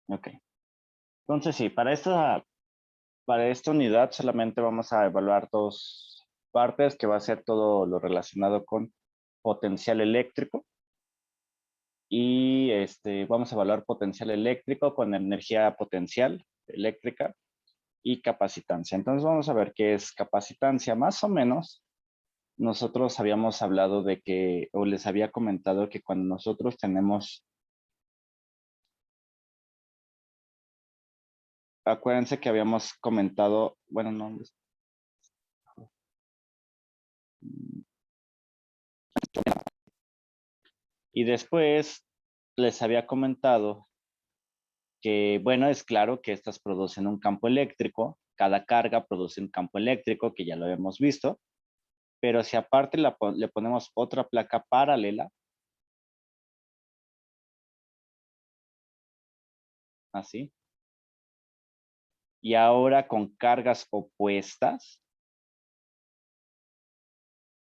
Ok. Entonces, sí, para esta unidad solamente vamos a evaluar dos partes, que va a ser todo lo relacionado con potencial eléctrico. Y vamos a evaluar potencial eléctrico con energía potencial eléctrica y capacitancia. Entonces vamos a ver qué es capacitancia. Más o menos, nosotros habíamos hablado de que, o les había comentado que cuando nosotros tenemos, acuérdense que habíamos comentado, bueno, no, y después les había comentado que, bueno, es claro que estas producen un campo eléctrico, cada carga produce un campo eléctrico, que ya lo hemos visto, pero si aparte le ponemos otra placa paralela, así, y ahora con cargas opuestas,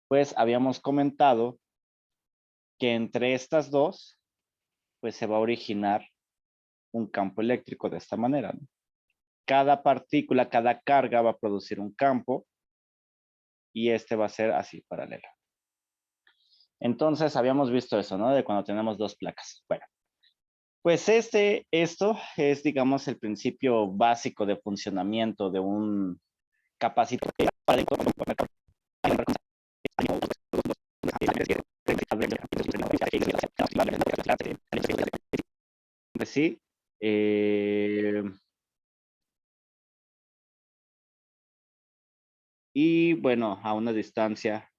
pues habíamos comentado que entre estas dos, pues se va a originar un campo eléctrico de esta manera, ¿no? Cada partícula, cada carga va a producir un campo y este va a ser así, paralelo. Entonces habíamos visto eso, ¿no? De cuando tenemos dos placas. Bueno, pues esto es, digamos, el principio básico de funcionamiento de un capacitor. Sí. Y bueno, a una distancia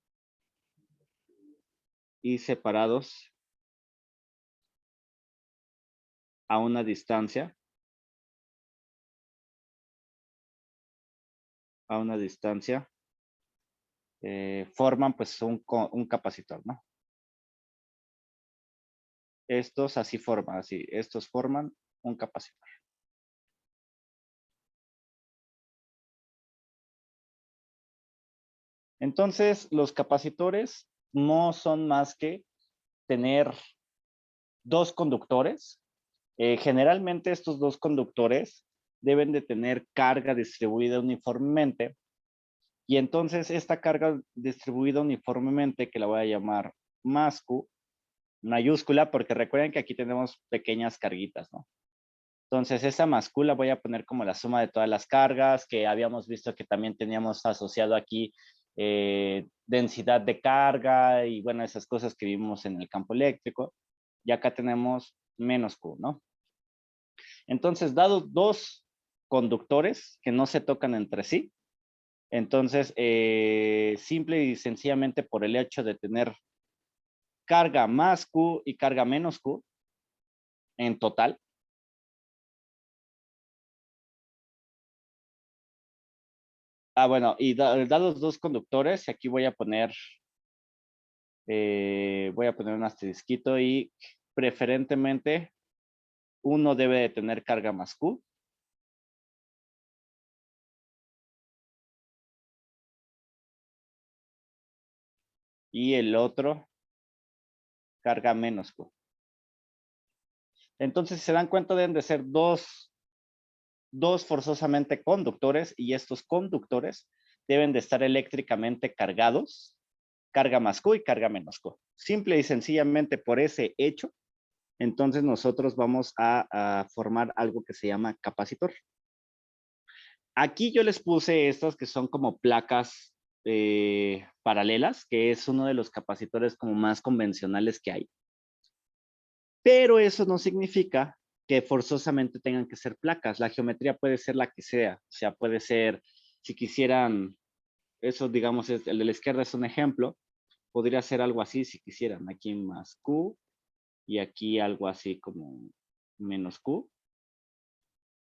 y separados a una distancia, forman pues un capacitor, ¿no? Estos así forman, así, estos forman un capacitor. Entonces, los capacitores no son más que tener dos conductores. Generalmente estos dos conductores deben de tener carga distribuida uniformemente, y entonces esta carga distribuida uniformemente, que la voy a llamar más Q, mayúscula, porque recuerden que aquí tenemos pequeñas carguitas, ¿no? Entonces esa más Q la voy a poner como la suma de todas las cargas, que habíamos visto que también teníamos asociado aquí densidad de carga y bueno, esas cosas que vimos en el campo eléctrico. Y acá tenemos menos Q, ¿no? Entonces, dados dos conductores que no se tocan entre sí, entonces, simple y sencillamente por el hecho de tener carga más Q y carga menos Q en total, bueno, y dados dos conductores, aquí voy a poner un asterisquito y preferentemente uno debe de tener carga más Q y el otro carga menos Q. Entonces, si se dan cuenta, deben de ser dos forzosamente conductores, y estos conductores deben de estar eléctricamente cargados, carga más Q y carga menos Q. Simple y sencillamente por ese hecho, entonces nosotros vamos a formar algo que se llama capacitor. Aquí yo les puse estas que son como placas paralelas, que es uno de los capacitores como más convencionales que hay. Pero eso no significa que forzosamente tengan que ser placas. La geometría puede ser la que sea. O sea, puede ser, si quisieran, eso digamos, el de la izquierda es un ejemplo, podría ser algo así si quisieran. Aquí más Q y aquí algo así como menos Q.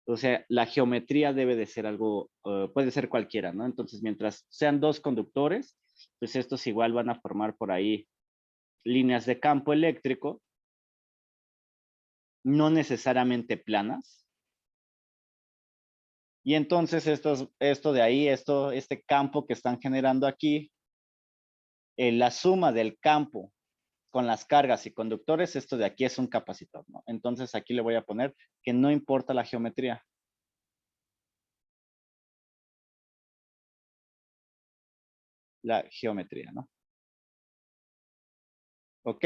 O sea, la geometría debe de ser algo, puede ser cualquiera, ¿no? Entonces, mientras sean dos conductores, pues estos igual van a formar por ahí líneas de campo eléctrico, no necesariamente planas. Y entonces esto de ahí, este campo que están generando aquí, la suma del campo con las cargas y conductores, esto de aquí es un capacitor, ¿no? Entonces aquí le voy a poner que no importa la geometría. La geometría, ¿no? ¿Ok?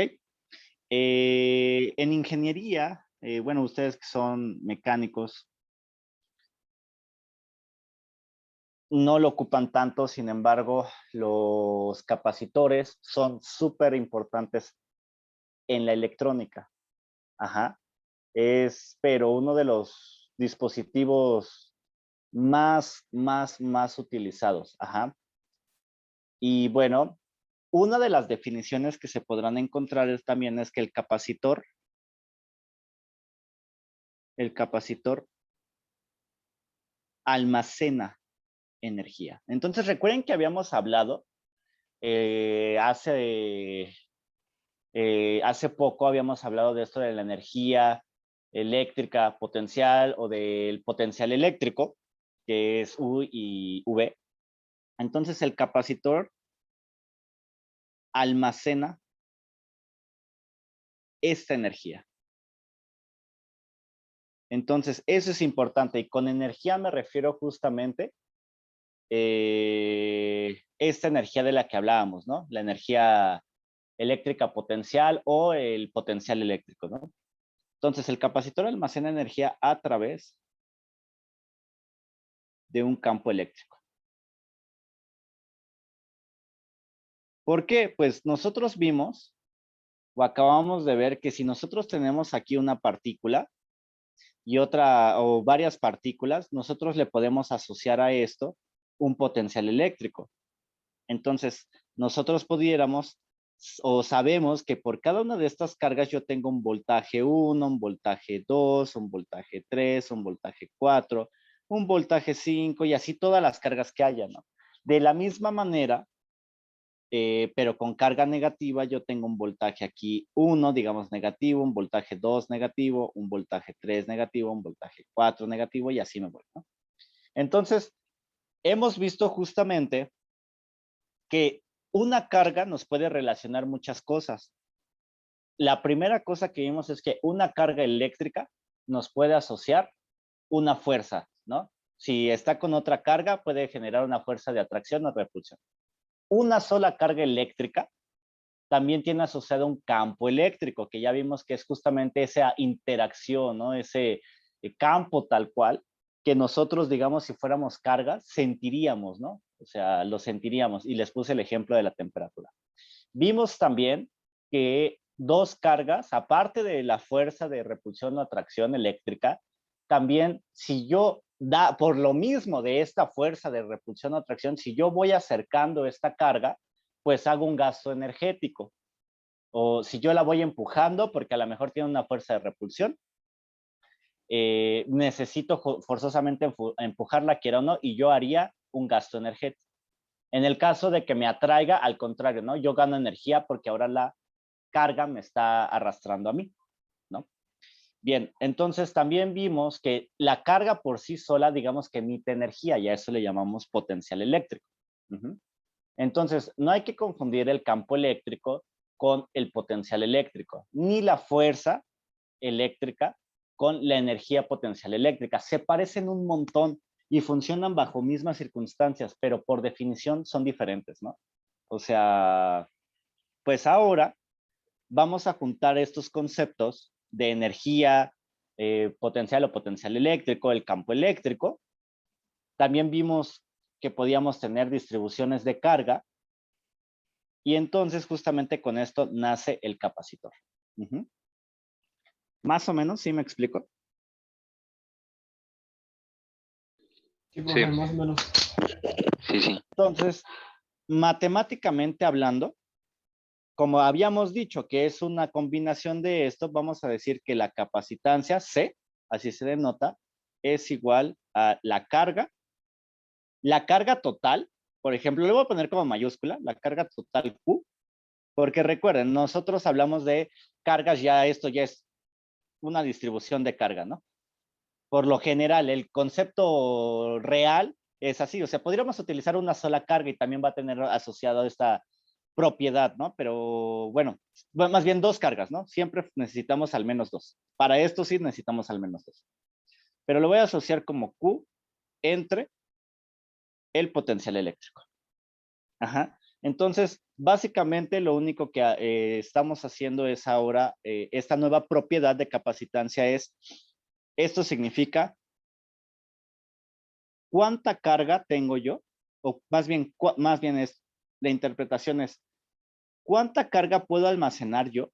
En ingeniería, bueno, ustedes que son mecánicos, no lo ocupan tanto, sin embargo, los capacitores son súper importantes en la electrónica. Ajá. Pero uno de los dispositivos más utilizados. Ajá. Y bueno, una de las definiciones que se podrán encontrar también es que el capacitor almacena energía. Entonces, recuerden que habíamos hablado hace poco habíamos hablado de esto de la energía eléctrica potencial o del potencial eléctrico, que es U y V. Entonces, el capacitor almacena esta energía. Entonces, eso es importante. Y con energía me refiero justamente esta energía de la que hablábamos, ¿no? La energía eléctrica potencial o el potencial eléctrico, ¿no? Entonces, el capacitor almacena energía a través de un campo eléctrico. ¿Por qué? Pues nosotros vimos o acabamos de ver que si nosotros tenemos aquí una partícula y otra o varias partículas, nosotros le podemos asociar a esto un potencial eléctrico. Entonces, nosotros pudiéramos o sabemos que por cada una de estas cargas yo tengo un voltaje 1, un voltaje 2, un voltaje 3, un voltaje 4, un voltaje 5 y así todas las cargas que haya, ¿no? De la misma manera, pero con carga negativa yo tengo un voltaje aquí 1, digamos negativo, un voltaje 2 negativo, un voltaje 3 negativo, un voltaje 4 negativo y así me voy, ¿no? Entonces, hemos visto justamente que una carga nos puede relacionar muchas cosas. La primera cosa que vimos es que una carga eléctrica nos puede asociar una fuerza, ¿no? Si está con otra carga, puede generar una fuerza de atracción o repulsión. Una sola carga eléctrica también tiene asociado un campo eléctrico, que ya vimos que es justamente esa interacción, ¿no? Ese campo tal cual, que nosotros, digamos, si fuéramos cargas, sentiríamos, ¿no? O sea, lo sentiríamos. Y les puse el ejemplo de la temperatura. Vimos también que dos cargas, aparte de la fuerza de repulsión o atracción eléctrica, también si yo por lo mismo de esta fuerza de repulsión o atracción, si yo voy acercando esta carga, pues hago un gasto energético. O si yo la voy empujando, porque a lo mejor tiene una fuerza de repulsión, necesito forzosamente empujarla, quiera o no, y yo haría un gasto energético. En el caso de que me atraiga, al contrario, ¿no? Yo gano energía porque ahora la carga me está arrastrando a mí, ¿no? Bien, entonces también vimos que la carga por sí sola, digamos que emite energía y a eso le llamamos potencial eléctrico. Entonces, no hay que confundir el campo eléctrico con el potencial eléctrico, ni la fuerza eléctrica con la energía potencial eléctrica. Se parecen un montón y funcionan bajo mismas circunstancias, pero por definición son diferentes, ¿no? O sea, pues ahora vamos a juntar estos conceptos de energía potencial o potencial eléctrico, el campo eléctrico. También vimos que podíamos tener distribuciones de carga y entonces justamente con esto nace el capacitor. Más o menos, ¿sí me explico? Sí, profe, más o menos. Sí. Entonces, matemáticamente hablando, como habíamos dicho que es una combinación de esto, vamos a decir que la capacitancia C, así se denota, es igual a la carga total, por ejemplo, le voy a poner como mayúscula, la carga total Q, porque recuerden, nosotros hablamos de cargas, esto ya es una distribución de carga, ¿no? Por lo general, el concepto real es así, o sea, podríamos utilizar una sola carga y también va a tener asociado esta propiedad, ¿no? Pero bueno, más bien dos cargas, ¿no? Siempre necesitamos al menos dos. Para esto sí necesitamos al menos dos. Pero lo voy a asociar como Q entre el potencial eléctrico. Ajá. Entonces, básicamente lo único que estamos haciendo es ahora, esta nueva propiedad de capacitancia es, esto significa cuánta carga tengo yo, o más bien es, la interpretación es, cuánta carga puedo almacenar yo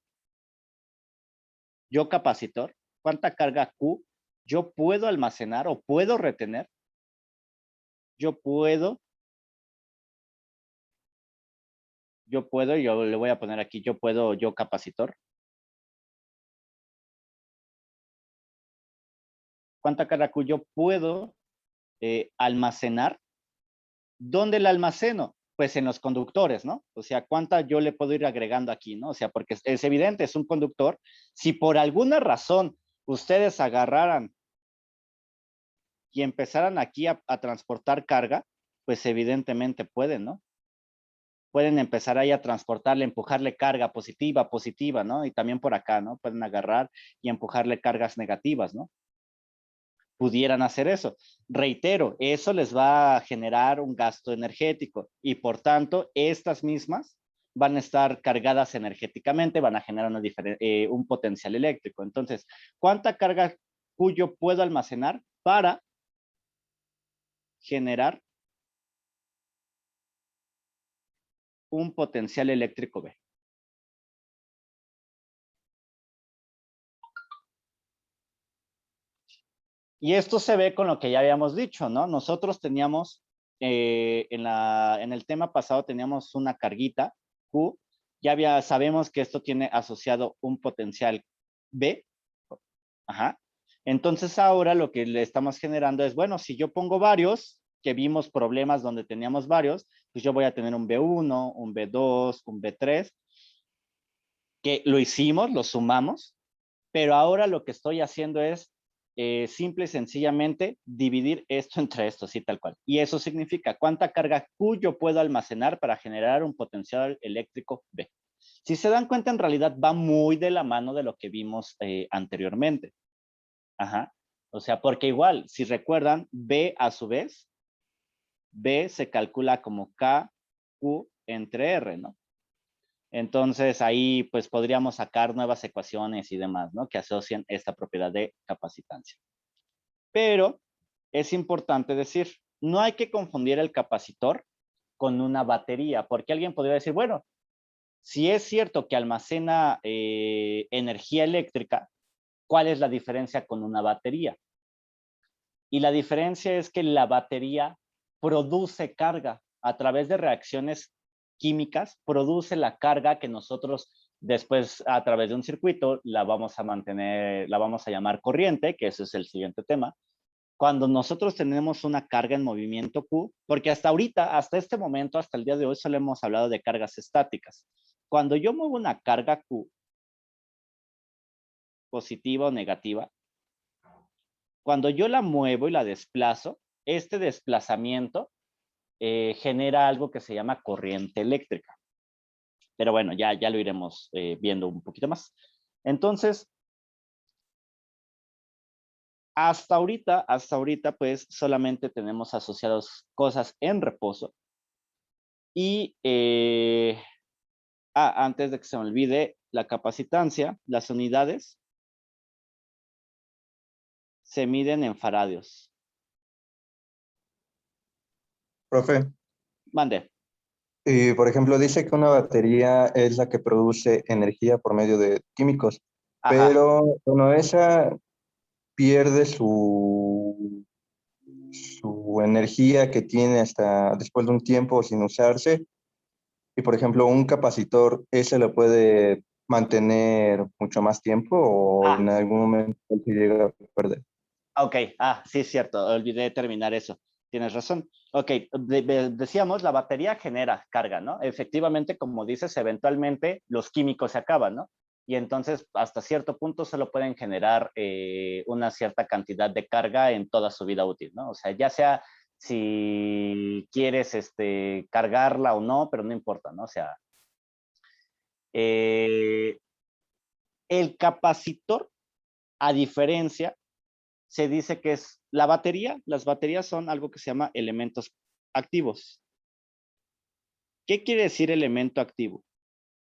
capacitor, cuánta carga Q yo puedo almacenar o puedo retener, yo yo le voy a poner aquí, yo capacitor. ¿Cuánta carga Q yo puedo almacenar? ¿Dónde la almaceno? Pues en los conductores, ¿no? O sea, ¿cuánta yo le puedo ir agregando aquí, no? O sea, porque es evidente, es un conductor. Si por alguna razón ustedes agarraran y empezaran aquí a transportar carga, pues evidentemente pueden, ¿no? Pueden empezar ahí a transportarle, empujarle carga positiva, ¿no? Y también por acá, ¿no? Pueden agarrar y empujarle cargas negativas, ¿no? Pudieran hacer eso. Reitero, eso les va a generar un gasto energético y por tanto, estas mismas van a estar cargadas energéticamente, van a generar un potencial eléctrico. Entonces, ¿cuánta carga Q puedo almacenar para generar un potencial eléctrico B? Y esto se ve con lo que ya habíamos dicho, ¿no? Nosotros teníamos, en el tema pasado teníamos una carguita Q, sabemos que esto tiene asociado un potencial B, ajá. Entonces ahora lo que le estamos generando es, bueno, si yo pongo varios, que vimos problemas donde teníamos varios, pues yo voy a tener un B1, un B2, un B3, que lo hicimos, lo sumamos, pero ahora lo que estoy haciendo es simple y sencillamente dividir esto entre esto, sí, tal cual. Y eso significa cuánta carga Q yo puedo almacenar para generar un potencial eléctrico B. Si se dan cuenta, en realidad va muy de la mano de lo que vimos anteriormente. Ajá. O sea, porque igual, si recuerdan, B a su vez, B se calcula como K, Q entre R, ¿no? Entonces ahí pues podríamos sacar nuevas ecuaciones y demás, ¿no? Que asocian esta propiedad de capacitancia. Pero es importante decir, no hay que confundir el capacitor con una batería, porque alguien podría decir, bueno, si es cierto que almacena energía eléctrica, ¿cuál es la diferencia con una batería? Y la diferencia es que la batería produce carga a través de reacciones químicas, produce la carga que nosotros después a través de un circuito la vamos a mantener, la vamos a llamar corriente, que ese es el siguiente tema. Cuando nosotros tenemos una carga en movimiento Q, porque hasta ahorita, hasta este momento, hasta el día de hoy, solo hemos hablado de cargas estáticas. Cuando yo muevo una carga Q, positiva o negativa, cuando yo la muevo y la desplazo, este desplazamiento genera algo que se llama corriente eléctrica. Pero bueno, ya lo iremos viendo un poquito más. Entonces, hasta ahorita, pues solamente tenemos asociados cosas en reposo. Y antes de que se me olvide, la capacitancia, las unidades se miden en faradios. Profe, Mande. por ejemplo, dice que una batería es la que produce energía por medio de químicos, Ajá. pero bueno, esa pierde su energía que tiene hasta después de un tiempo sin usarse. Y por ejemplo, un capacitor, ¿ese lo puede mantener mucho más tiempo o en algún momento se llega a perder? Ok, sí, es cierto, olvidé terminar eso. Tienes razón. Ok, decíamos, la batería genera carga, ¿no? Efectivamente, como dices, eventualmente los químicos se acaban, ¿no? Y entonces, hasta cierto punto, solo pueden generar una cierta cantidad de carga en toda su vida útil, ¿no? O sea, ya sea si quieres cargarla o no, pero no importa, ¿no? O sea, El capacitor, a diferencia, se dice que es la batería. Las baterías son algo que se llama elementos activos. ¿Qué quiere decir elemento activo?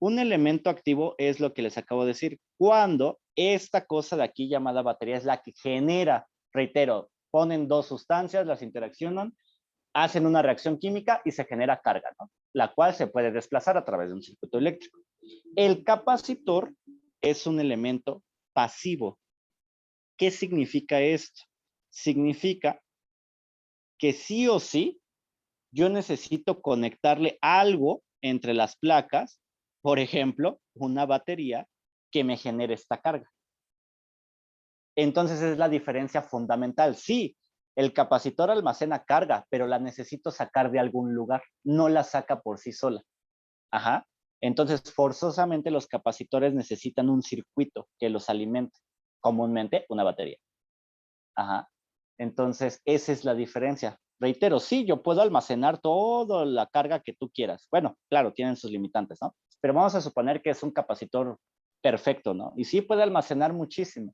Un elemento activo es lo que les acabo de decir. Cuando esta cosa de aquí llamada batería es la que genera, reitero, ponen dos sustancias, las interaccionan, hacen una reacción química y se genera carga, ¿no? La cual se puede desplazar a través de un circuito eléctrico. El capacitor es un elemento pasivo. ¿Qué significa esto? Significa que sí o sí yo necesito conectarle algo entre las placas, por ejemplo, una batería que me genere esta carga. Entonces es la diferencia fundamental. Sí, el capacitor almacena carga, pero la necesito sacar de algún lugar. No la saca por sí sola. Ajá. Entonces, forzosamente los capacitores necesitan un circuito que los alimente. Comúnmente, una batería. Ajá. Entonces, esa es la diferencia. Reitero, sí, yo puedo almacenar toda la carga que tú quieras. Bueno, claro, tienen sus limitantes, ¿no? Pero vamos a suponer que es un capacitor perfecto, ¿no? Y sí puede almacenar muchísimo.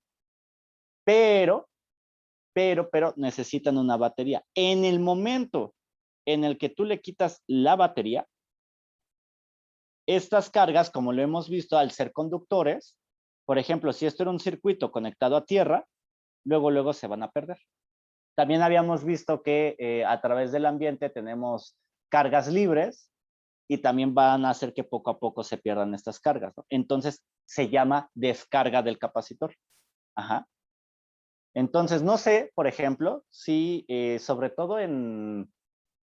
Pero necesitan una batería. En el momento en el que tú le quitas la batería, estas cargas, como lo hemos visto, al ser conductores, por ejemplo, si esto era un circuito conectado a tierra, luego se van a perder. También habíamos visto que a través del ambiente tenemos cargas libres y también van a hacer que poco a poco se pierdan estas cargas, ¿no? Entonces, se llama descarga del capacitor. Ajá. Entonces, no sé, por ejemplo, si sobre todo en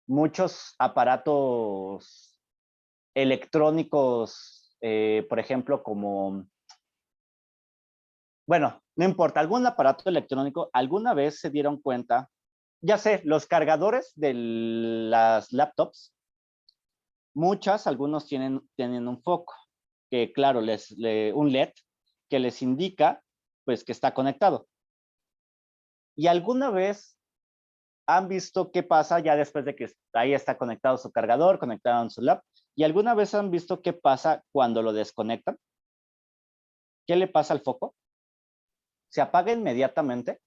muchos aparatos electrónicos, por ejemplo, como, bueno, no importa, algún aparato electrónico, alguna vez se dieron cuenta, ya sé, los cargadores de las laptops, algunos tienen un foco, que claro, un LED, que les indica, pues, que está conectado. Y alguna vez han visto qué pasa ya después de que ahí está conectado su cargador, conectado en su lap, y alguna vez han visto qué pasa cuando lo desconectan. ¿Qué le pasa al foco? Se apaga inmediatamente.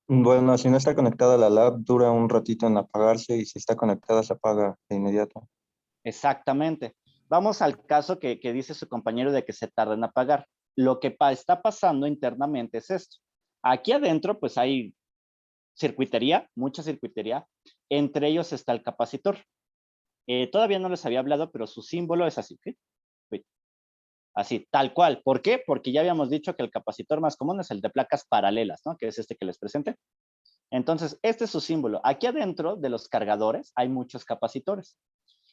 Bueno, si no está conectada a la lab, dura un ratito en apagarse y si está conectada se apaga de inmediato. Exactamente. Vamos al caso que dice su compañero de que se tarda en apagar. Lo que está pasando internamente es esto. Aquí adentro pues hay circuitería, mucha circuitería. Entre ellos está el capacitor. Todavía no les había hablado, pero su símbolo es así. ¿Sí? Así, tal cual. ¿Por qué? Porque ya habíamos dicho que el capacitor más común es el de placas paralelas, ¿no? Que es este que les presenté. Entonces, este es su símbolo. Aquí adentro de los cargadores hay muchos capacitores.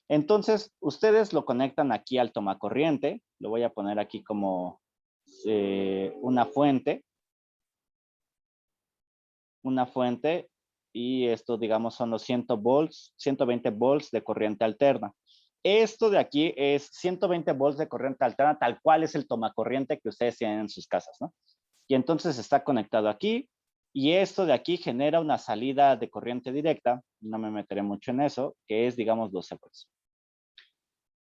Entonces, ustedes lo conectan aquí al tomacorriente. Lo voy a poner aquí como una fuente. Una fuente. Y esto, digamos, son los 120 volts de corriente alterna. Esto de aquí es 120 volts de corriente alterna, tal cual es el tomacorriente que ustedes tienen en sus casas, ¿no? Y entonces está conectado aquí. Y esto de aquí genera una salida de corriente directa. No me meteré mucho en eso, que es, digamos, 12 volts.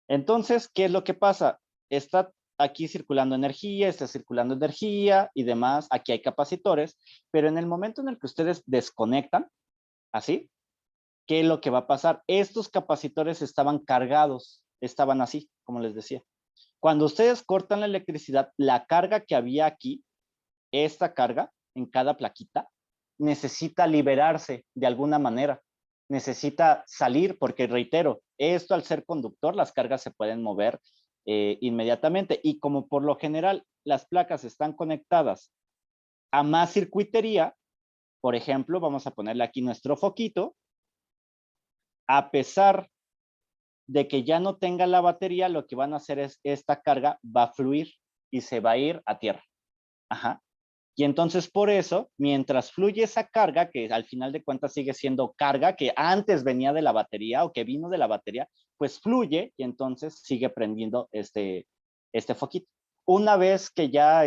Entonces, ¿qué es lo que pasa? Está aquí circulando energía, está circulando energía y demás. Aquí hay capacitores, pero en el momento en el que ustedes desconectan, así, ¿qué es lo que va a pasar? Estos capacitores estaban cargados, estaban así, como les decía. Cuando ustedes cortan la electricidad, la carga que había aquí, esta carga en cada plaquita, necesita liberarse de alguna manera. Necesita salir porque, reitero, esto al ser conductor, las cargas se pueden mover inmediatamente. Y como por lo general las placas están conectadas a más circuitería, por ejemplo, vamos a ponerle aquí nuestro foquito, a pesar de que ya no tenga la batería, lo que van a hacer es esta carga va a fluir y se va a ir a tierra. Ajá. Y entonces por eso, mientras fluye esa carga, que al final de cuentas sigue siendo carga que antes venía de la batería o que vino de la batería, pues fluye y entonces sigue prendiendo este foquito. Una vez que ya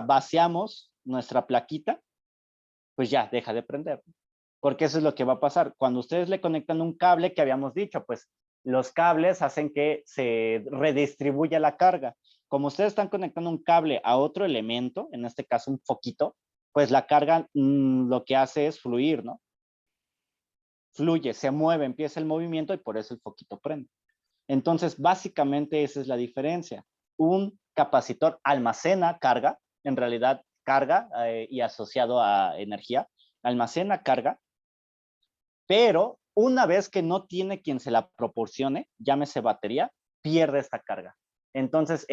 vaciamos nuestra plaquita, pues ya deja de prender. Porque eso es lo que va a pasar. Cuando ustedes le conectan un cable que habíamos dicho, pues Los cables hacen que se redistribuya la carga. Como ustedes están conectando un cable a otro elemento, en este caso un foquito, pues la carga lo que hace es fluir, ¿no? Fluye, se mueve, empieza el movimiento y por eso el foquito prende. Entonces, básicamente esa es la diferencia. Un capacitor almacena carga, en realidad carga y asociado a energía, almacena carga, pero una vez que no tiene quien se la proporcione, llámese batería, pierde esta carga. Entonces,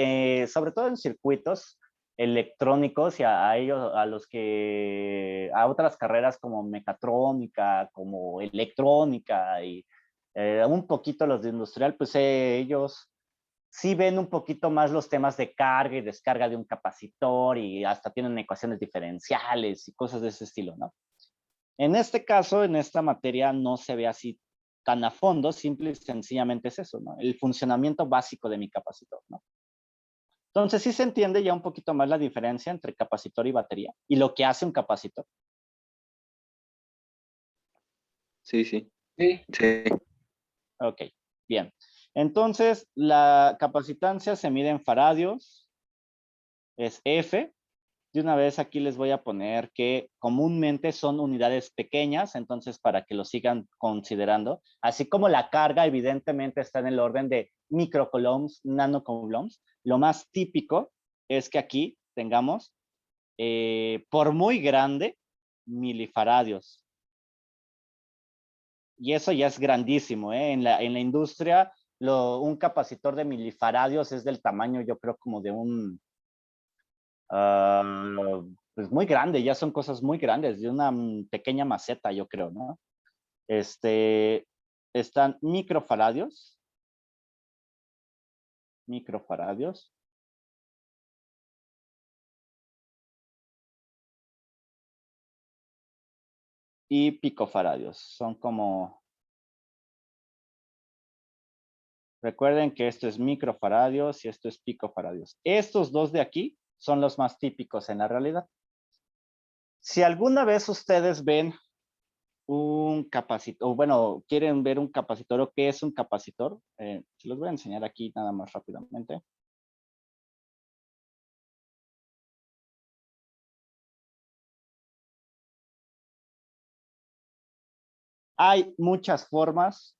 sobre todo en circuitos electrónicos y a ellos, a otras carreras como mecatrónica, como electrónica y un poquito los de industrial, pues ellos sí ven un poquito más los temas de carga y descarga de un capacitor y hasta tienen ecuaciones diferenciales y cosas de ese estilo, ¿no? En este caso, en esta materia no se ve así tan a fondo, simple y sencillamente es eso, ¿no? El funcionamiento básico de mi capacitor, ¿no? Entonces sí se entiende ya un poquito más la diferencia entre capacitor y batería y lo que hace un capacitor. Sí, sí. Sí. Sí. Ok, bien. Entonces, la capacitancia se mide en faradios, es F. De una vez aquí les voy a poner que comúnmente son unidades pequeñas, entonces para que lo sigan considerando, así como la carga evidentemente está en el orden de microcoulombs, nanocoulombs, lo más típico es que aquí tengamos, por muy grande, milifaradios. Y eso ya es grandísimo, ¿eh? En la industria, un capacitor de milifaradios es del tamaño, yo creo, como de un pues muy grande, ya son cosas muy grandes, de una pequeña maceta, yo creo, ¿no? Están microfaradios, y picofaradios, son como, recuerden que esto es microfaradios y esto es picofaradios. Estos dos de aquí son los más típicos en la realidad. Si alguna vez ustedes ven un capacitor, bueno, quieren ver un capacitor o qué es un capacitor, se los voy a enseñar aquí nada más rápidamente. Hay muchas formas,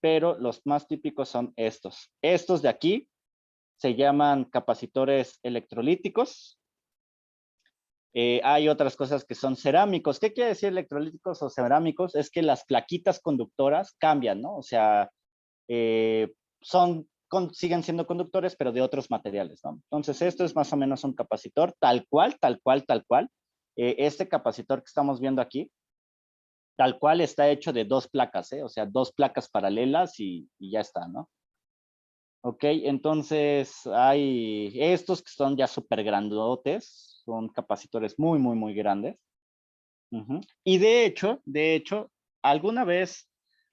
pero los más típicos son estos. Estos de aquí se llaman capacitores electrolíticos. Hay otras cosas que son cerámicos. ¿Qué quiere decir electrolíticos o cerámicos? Es que las plaquitas conductoras cambian, ¿no? O sea, siguen siendo conductores, pero de otros materiales, ¿no? Entonces, esto es más o menos un capacitor tal cual, tal cual, tal cual. Este capacitor que estamos viendo aquí, tal cual está hecho de dos placas, ¿eh? O sea, dos placas paralelas y ya está, ¿no? Ok, entonces hay estos que son ya súper grandotes, son capacitores muy, muy, muy grandes. Y de hecho, ¿alguna vez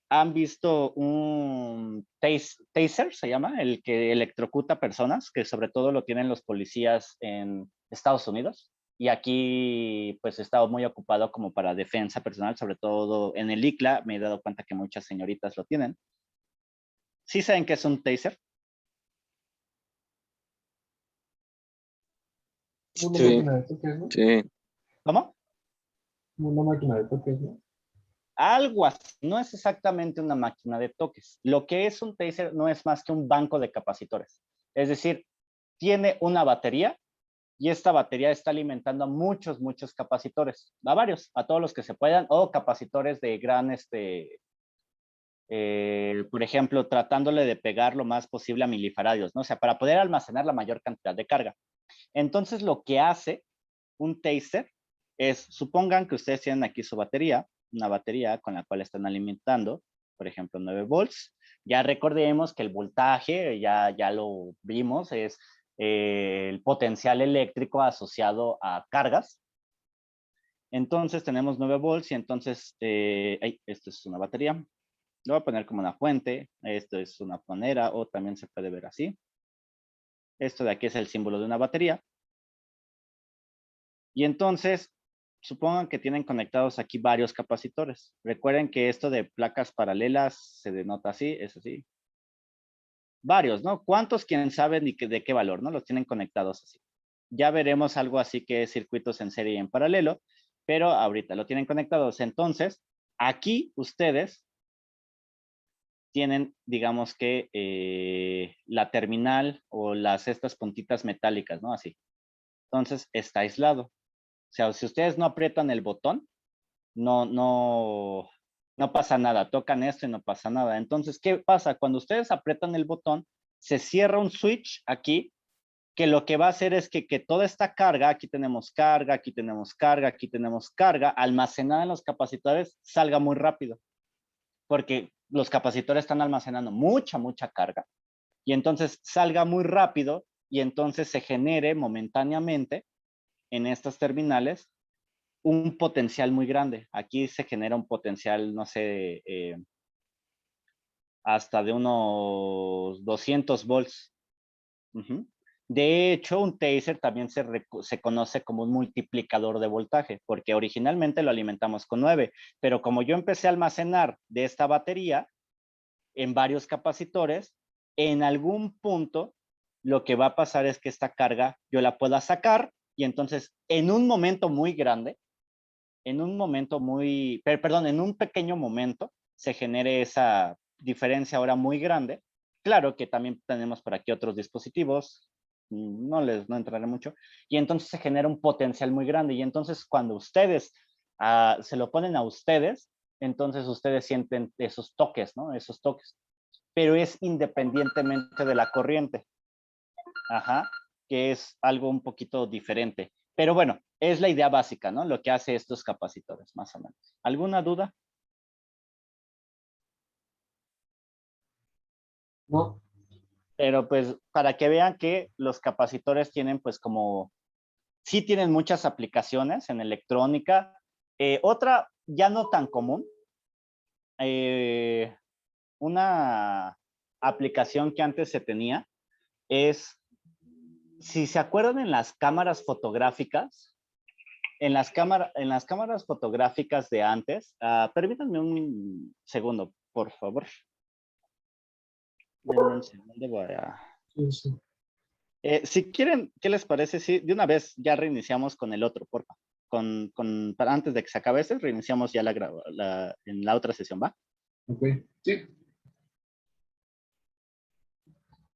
han visto un taser, se llama, el que electrocuta personas, que sobre todo lo tienen los policías en Estados Unidos? Y aquí pues he estado muy ocupado como para defensa personal, sobre todo en el ICLA, me he dado cuenta que muchas señoritas lo tienen. ¿Sí saben qué es un taser? Una Sí. máquina de toques, ¿no? Sí. ¿Cómo? Una máquina de toques, ¿no? Algo así, no es exactamente una máquina de toques. Lo que es un taser no es más que un banco de capacitores. Es decir, tiene una batería y esta batería está alimentando a muchos, muchos capacitores, a varios, a todos los que se puedan, o capacitores de gran, por ejemplo, tratándole de pegar lo más posible a milifaradios, ¿no? O sea, para poder almacenar la mayor cantidad de carga. Entonces, lo que hace un taser es, supongan que ustedes tienen aquí su batería, una batería con la cual están alimentando, por ejemplo, 9 volts. Ya recordemos que el voltaje, ya lo vimos, es el potencial eléctrico asociado a cargas. Entonces tenemos 9 volts y entonces, esto es una batería. Lo voy a poner como una fuente, esto es una ponera o también se puede ver así. Esto de aquí es el símbolo de una batería. Y entonces, supongan que tienen conectados aquí varios capacitores. Recuerden que esto de placas paralelas se denota así, es así. Varios, ¿no? ¿Cuántos quién sabe ni de qué valor, no? Los tienen conectados así. Ya veremos algo así que es circuitos en serie y en paralelo, pero ahorita lo tienen conectados. Entonces, aquí ustedes tienen, digamos que la terminal o estas puntitas metálicas, ¿no? Así. Entonces, está aislado. O sea, si ustedes no aprietan el botón, no pasa nada. Tocan esto y no pasa nada. Entonces, ¿qué pasa? Cuando ustedes aprietan el botón, se cierra un switch aquí, que lo que va a hacer es que toda esta carga, aquí tenemos carga, aquí tenemos carga, aquí tenemos carga, almacenada en los capacitores, salga muy rápido. Porque los capacitores están almacenando mucha carga. Y entonces salga muy rápido y entonces se genere momentáneamente en estas terminales un potencial muy grande. Aquí se genera un potencial, no sé, hasta de unos 200 volts. De hecho, un taser también se conoce como un multiplicador de voltaje, porque originalmente lo alimentamos con 9, pero como yo empecé a almacenar de esta batería en varios capacitores, en algún punto lo que va a pasar es que esta carga yo la pueda sacar y entonces en un momento muy grande, en un pequeño momento se genere esa diferencia ahora muy grande. Claro que también tenemos por aquí otros dispositivos, no entraré mucho, y entonces se genera un potencial muy grande, y entonces cuando ustedes se lo ponen a ustedes, entonces ustedes sienten esos toques, ¿no? Esos toques, pero es independientemente de la corriente, que es algo un poquito diferente. Pero bueno, es la idea básica, ¿no? Lo que hace estos capacitores, más o menos. ¿Alguna duda? No, Pero pues para que vean que los capacitores tienen pues como, sí tienen muchas aplicaciones en electrónica. Otra ya no tan común, una aplicación que antes se tenía es, si se acuerdan en las cámaras fotográficas, en las cámaras fotográficas de antes, permítanme un segundo, por favor. Denme un segundo, voy a... sí, sí. si quieren, ¿qué les parece? Si de una vez ya reiniciamos con el otro, porfa. Para antes de que se acabe este, reiniciamos ya en la otra sesión, ¿va? Ok, sí.